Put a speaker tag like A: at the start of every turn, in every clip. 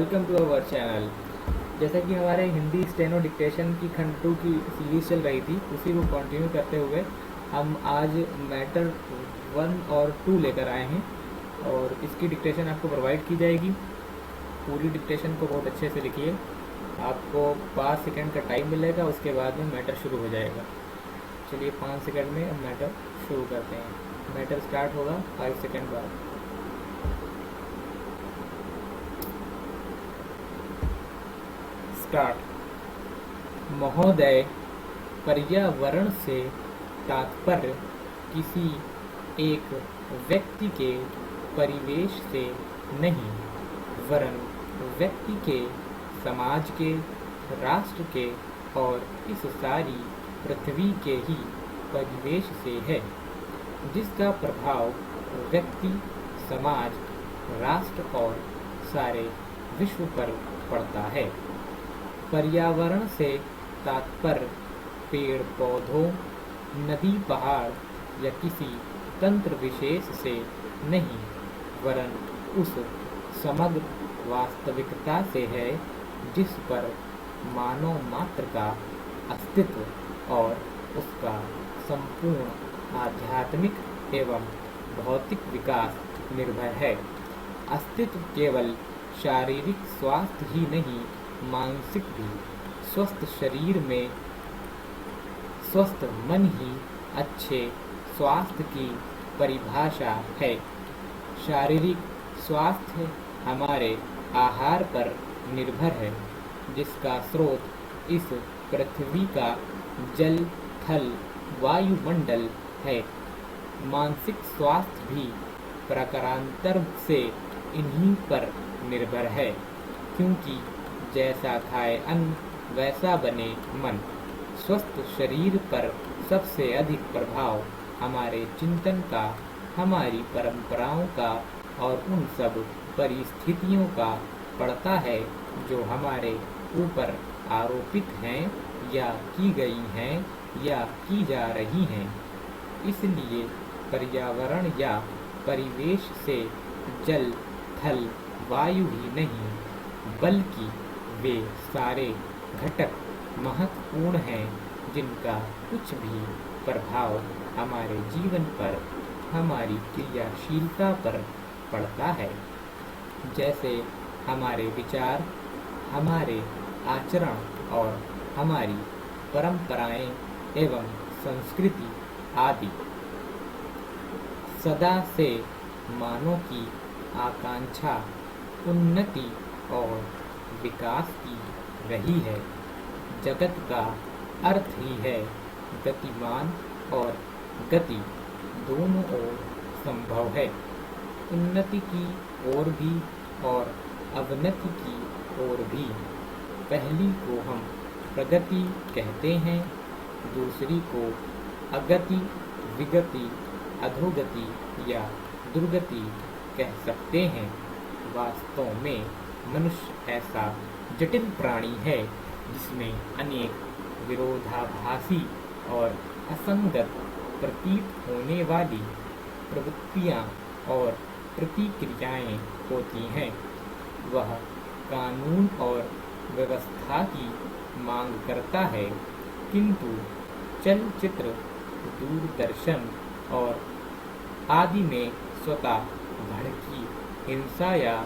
A: Welcome to our channel. जैसा कि हमारे हिंदी स्टेनो डिक्टेशन की खंड 2 की सीरीज चल रही थी, उसी को कंटिन्यू करते हुए हम आज मैटर 1 और 2 लेकर आए हैं और इसकी डिक्टेशन आपको प्रोवाइड की जाएगी। पूरी डिक्टेशन को बहुत अच्छे से लिखिए। आपको 5 सेकंड का टाइम मिलेगा, उसके बाद में मैटर शुरू हो जाएगा। चलिए 5 सेकंड में हम मैटर शुरू करते हैं। मैटर स्टार्ट होगा 5 सेकंड बाद। स्टार्ट। महोदय, पर्यावरण से तात्पर्य किसी एक व्यक्ति के परिवेश से नहीं, वरन व्यक्ति के, समाज के, राष्ट्र के और इस सारी पृथ्वी के ही परिवेश से है, जिसका प्रभाव व्यक्ति, समाज, राष्ट्र और सारे विश्व पर पड़ता है। पर्यावरण से तात्पर्य पेड़ पौधों, नदी पहाड़ या किसी तंत्र विशेष से नहीं, वरन उस समग्र वास्तविकता से है जिस पर मानव मात्र का अस्तित्व और उसका संपूर्ण आध्यात्मिक एवं भौतिक विकास निर्भर है। अस्तित्व केवल शारीरिक स्वास्थ्य ही नहीं, मानसिक भी। स्वस्थ शरीर में स्वस्थ मन ही अच्छे स्वास्थ्य की परिभाषा है। शारीरिक स्वास्थ्य हमारे आहार पर निर्भर है, जिसका स्रोत इस पृथ्वी का जल, थल, वायुमंडल है। मानसिक स्वास्थ्य भी प्रकारांतर से इन्हीं पर निर्भर है, क्योंकि जैसा खाए अन्न वैसा बने मन। स्वस्थ शरीर पर सबसे अधिक प्रभाव हमारे चिंतन का, हमारी परंपराओं का और उन सब परिस्थितियों का पड़ता है जो हमारे ऊपर आरोपित हैं या की गई हैं या की जा रही हैं। इसलिए पर्यावरण या परिवेश से जल, थल, वायु ही नहीं, बल्कि वे सारे घटक महत्वपूर्ण हैं जिनका कुछ भी प्रभाव हमारे जीवन पर, हमारी क्रियाशीलता पर पड़ता है। जैसे हमारे विचार, हमारे आचरण और हमारी परंपराएं एवं संस्कृति आदि। सदा से मानव की आकांक्षा उन्नति और विकास की रही है। जगत का अर्थ ही है गतिमान, और गति दोनों ओर संभव है। उन्नति की ओर भी और अवनति की ओर भी। पहली को हम प्रगति कहते हैं, दूसरी को अगति, विगति, अधोगति या दुर्गति कह सकते हैं। वास्तव में मनुष्य ऐसा जटिल प्राणी है जिसमें अनेक विरोधाभासी और असंगत प्रतीत होने वाली प्रवृत्तियां और प्रतिक्रियाएं होती हैं। वह कानून और व्यवस्था की मांग करता है, किंतु चलचित्र, दूरदर्शन और आदि में स्वतः भड़की हिंसा या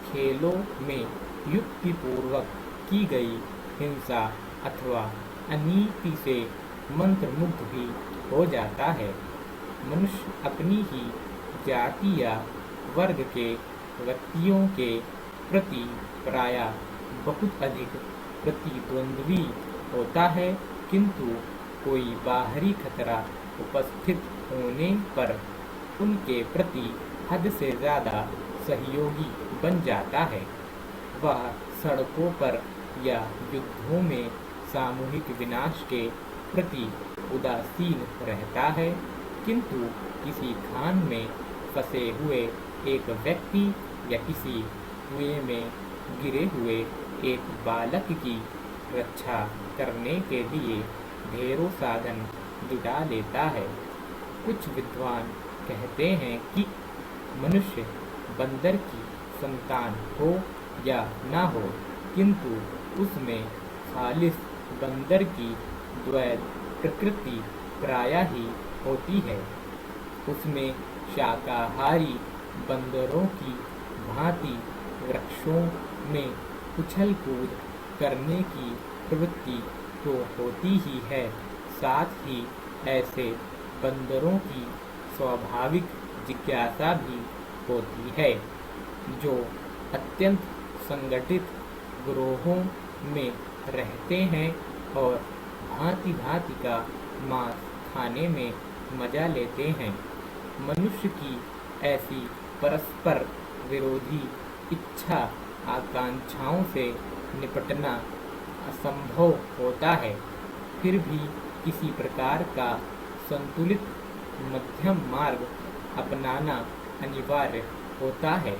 A: खेलों में युक्तिपूर्वक की गई हिंसा अथवा अनीति से मंत्रमुग्ध भी हो जाता है। मनुष्य अपनी ही जाति या वर्ग के व्यक्तियों के प्रति प्रायः बहुत अधिक प्रतिद्वंद्वी होता है, किंतु कोई बाहरी खतरा उपस्थित होने पर उनके प्रति हद से ज़्यादा सहयोगी बन जाता है। वह सड़कों पर या युद्धों में सामूहिक विनाश के प्रति उदासीन रहता है, किंतु किसी खान में फंसे हुए एक व्यक्ति या किसी कुएं में गिरे हुए एक बालक की रक्षा करने के लिए ढेरों साधन जुटा लेता है। कुछ विद्वान कहते हैं कि मनुष्य बंदर की संतान हो या ना हो, किंतु उसमें खालिस बंदर की द्वैत प्रकृति प्रायः ही होती है। उसमें शाकाहारी बंदरों की भांति वृक्षों में उछल कूद करने की प्रवृत्ति तो होती ही है, साथ ही ऐसे बंदरों की स्वाभाविक जिज्ञासा भी होती है, जो अत्यंत संगठित गिरोहों में रहते हैं और भांति भांति का मांस खाने में मजा लेते हैं। मनुष्य की ऐसी परस्पर विरोधी इच्छा आकांक्षाओं से निपटना असंभव होता है, फिर भी किसी प्रकार का संतुलित मध्यम मार्ग अपनाना अनिवार्य होता है।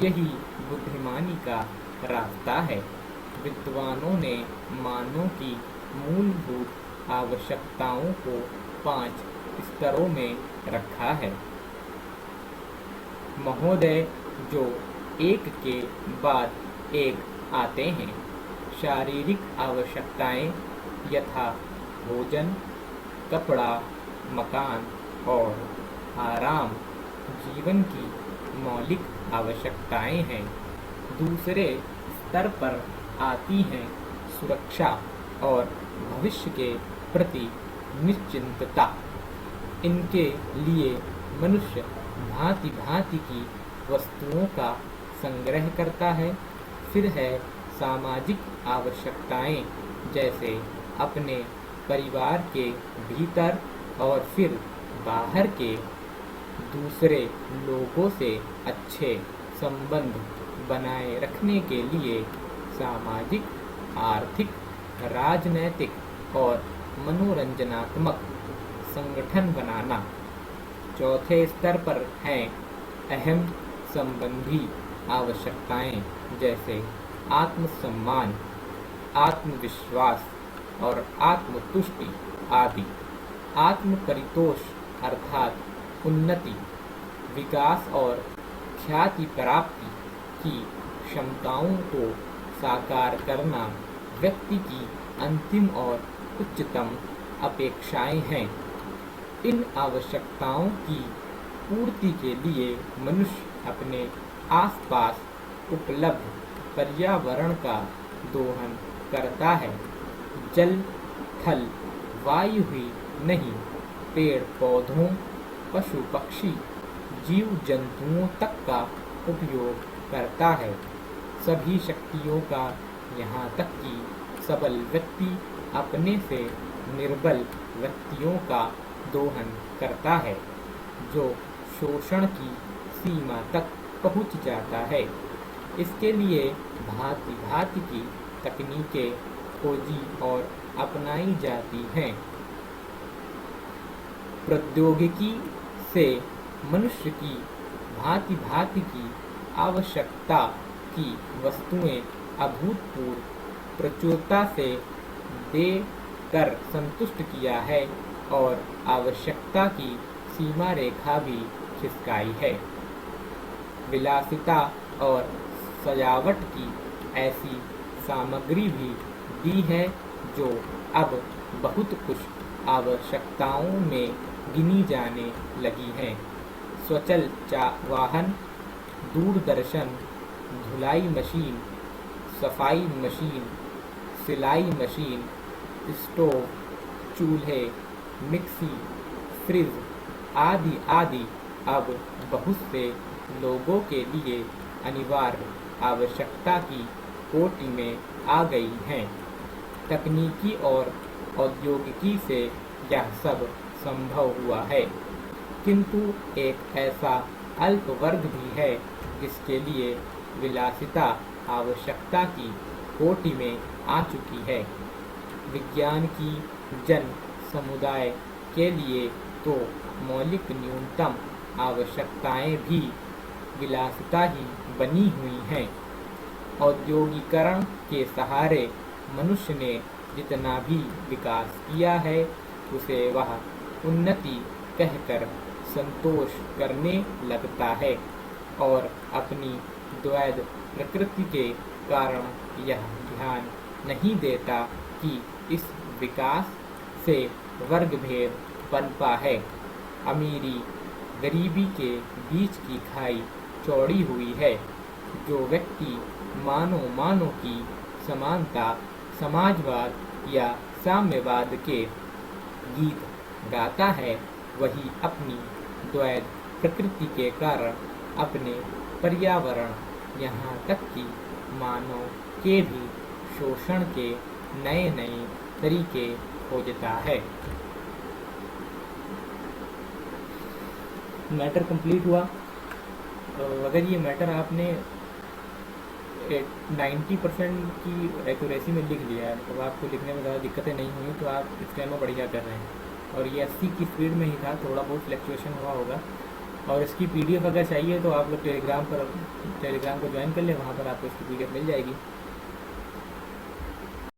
A: यही बुद्धिमानी का रास्ता है। विद्वानों ने मानव की मूलभूत आवश्यकताओं को 5 स्तरों में रखा है, महोदय, जो एक के बाद एक आते हैं। शारीरिक आवश्यकताएं यथा भोजन, कपड़ा, मकान और आराम जीवन की मौलिक आवश्यकताएं हैं। दूसरे स्तर पर आती हैं सुरक्षा और भविष्य के प्रति निश्चिंतता। इनके लिए मनुष्य भांति भांति की वस्तुओं का संग्रह करता है। फिर है सामाजिक आवश्यकताएं, जैसे अपने परिवार के भीतर और फिर बाहर के दूसरे लोगों से अच्छे संबंध बनाए रखने के लिए सामाजिक, आर्थिक, राजनैतिक और मनोरंजनात्मक संगठन बनाना। चौथे स्तर पर हैं अहम संबंधी आवश्यकताएं, जैसे आत्मसम्मान, आत्मविश्वास और आत्मतुष्टि आदि। आत्मपरितोष अर्थात उन्नति, विकास और ख्याति प्राप्ति की क्षमताओं को साकार करना व्यक्ति की अंतिम और उच्चतम अपेक्षाएं हैं। इन आवश्यकताओं की पूर्ति के लिए मनुष्य अपने आसपास उपलब्ध पर्यावरण का दोहन करता है। जल, थल, वायु ही नहीं, पेड़ पौधों, पशु पक्षी, जीव जंतुओं तक का उपयोग करता है। सभी शक्तियों का, यहाँ तक कि सबल व्यक्ति अपने से निर्बल व्यक्तियों का दोहन करता है, जो शोषण की सीमा तक पहुँच जाता है। इसके लिए भांति भांति की तकनीकें खोजी और अपनाई जाती हैं। प्रौद्योगिकी से मनुष्य की भांति भांति की आवश्यकता की वस्तुएं अभूतपूर्व प्रचुरता से दे कर संतुष्ट किया है और आवश्यकता की सीमा रेखा भी खिसकाई है। विलासिता और सजावट की ऐसी सामग्री भी दी है, जो अब बहुत कुछ आवश्यकताओं में गिनी जाने लगी हैं। स्वचल वाहन, दूरदर्शन, धुलाई मशीन, सफाई मशीन, सिलाई मशीन, स्टोव, चूल्हे, मिक्सी, फ्रिज आदि आदि अब बहुत से लोगों के लिए अनिवार्य आवश्यकता की कोटि में आ गई हैं। तकनीकी और औद्योगिकी से यह सब संभव हुआ है, किंतु एक ऐसा अल्प वर्ग भी है जिसके लिए विलासिता आवश्यकता की कोटि में आ चुकी है। विज्ञान की जन समुदाय के लिए तो मौलिक न्यूनतम आवश्यकताएं भी विलासिता ही बनी हुई हैं। औद्योगिकरण के सहारे मनुष्य ने जितना भी विकास किया है, उसे वह उन्नति कहकर संतोष करने लगता है और अपनी द्वैध प्रकृति के कारण यह ध्यान नहीं देता कि इस विकास से वर्ग भेद पनपा है। अमीरी गरीबी के बीच की खाई चौड़ी हुई है। जो व्यक्ति मानव की समानता, समाजवाद या साम्यवाद के गीत गाता है, वही अपनी द्वैध प्रकृति के कारण अपने पर्यावरण, यहाँ तक कि मानव के भी शोषण के नए नए तरीके खोजता है। मैटर कंप्लीट हुआ। अगर ये मैटर आपने 90% की एक्यूरेसी में लिख लिया है, मतलब आपको लिखने में ज़्यादा दिक्कतें नहीं हुई, तो आप स्टेनो बढ़िया कर रहे हैं। और ये 80 की स्पीड में ही था, थोड़ा बहुत फ्लक्चुएशन हुआ होगा। और इसकी PDF अगर चाहिए तो आप लोग टेलीग्राम को ज्वाइन कर लें, वहाँ पर आपको इसकी PDF मिल जाएगी।